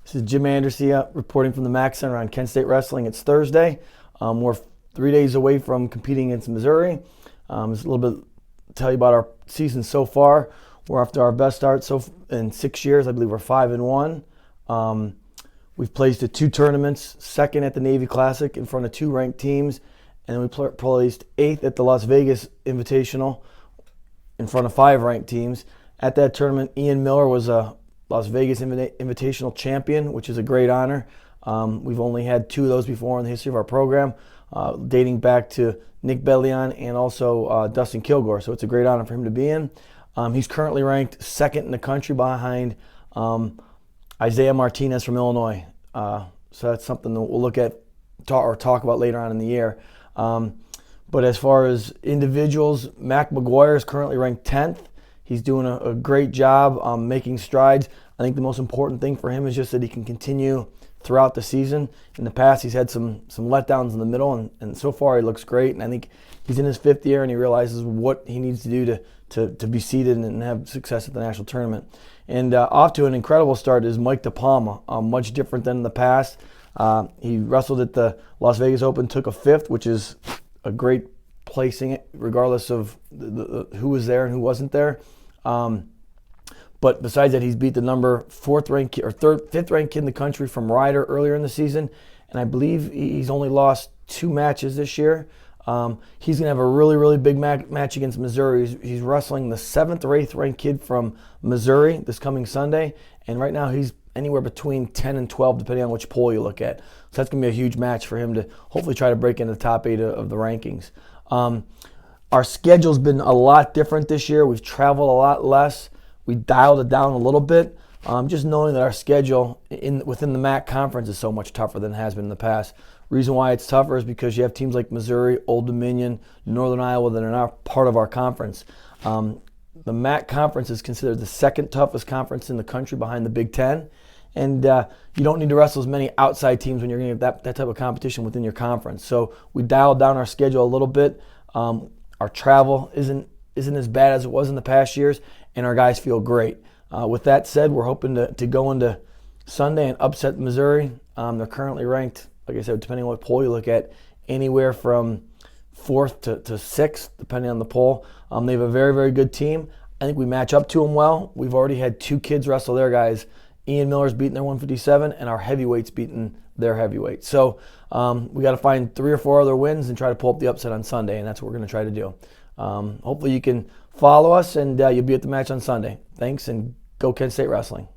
This is Jim Andrassy reporting from the M.A.C. Center on Kent State Wrestling. It's Thursday. We're 3 days away from competing against Missouri. Just a little bit tell you about our season so far. We're off to our best start in 6 years. I believe we're 5-1. We've placed at 2 tournaments, second at the Navy Classic in front of 2 ranked teams, and then we placed 8th at the Las Vegas Invitational in front of 5 ranked teams. At that tournament, Ian Miller was a Las Vegas Invitational champion, which is a great honor. We've only had 2 of those before in the history of our program, dating back to Nick Bellion and also Dustin Kilgore. So it's a great honor for him to be in. He's currently ranked 2nd in the country behind Isaiah Martinez from Illinois. So that's something that we'll look at or talk about later on in the year. But as far as individuals, Mac McGuire is currently ranked 10th. He's doing a great job making strides. I think the most important thing for him is just that he can continue throughout the season. In the past, he's had some letdowns in the middle, and so far he looks great. And I think he's in his 5th year, and he realizes what he needs to do to be seeded and have success at the national tournament. And off to an incredible start is Mike DePalma, much different than in the past. He wrestled at the Las Vegas Open, took a 5th, which is a great placing regardless of who was there and who wasn't there. But besides that, he's beat the number 5th ranked kid in the country from Ryder earlier in the season, and I believe he's only lost 2 matches this year. He's going to have a really big match against Missouri. He's wrestling the 7th or 8th ranked kid from Missouri this coming Sunday, and right now he's anywhere between 10 and 12 depending on which poll you look at. So that's going to be a huge match for him to hopefully try to break into the top 8 of the rankings. Our schedule's been a lot different this year. We've traveled a lot less. We dialed it down a little bit. Just knowing that our schedule within the M.A.C. conference is so much tougher than it has been in the past. Reason why it's tougher is because you have teams like Missouri, Old Dominion, Northern Iowa that are not part of our conference. The M.A.C. conference is considered the 2nd toughest conference in the country behind the Big Ten. And you don't need to wrestle as many outside teams when you're going to get that type of competition within your conference. So we dialed down our schedule a little bit. Our travel isn't as bad as it was in the past years, and our guys feel great. With that said, we're hoping to go into Sunday and upset Missouri. They're currently ranked, like I said, depending on what poll you look at, anywhere from 4th to 6th, depending on the poll. They have a very good team. I think we match up to them well. We've already had 2 kids wrestle their guys. Ian Miller's beating their 157, and our heavyweights beating their heavyweight. So we got to find 3 or 4 other wins and try to pull up the upset on Sunday, and that's what we're going to try to do. Hopefully you can follow us, and you'll be at the match on Sunday. Thanks, and go Kent State Wrestling.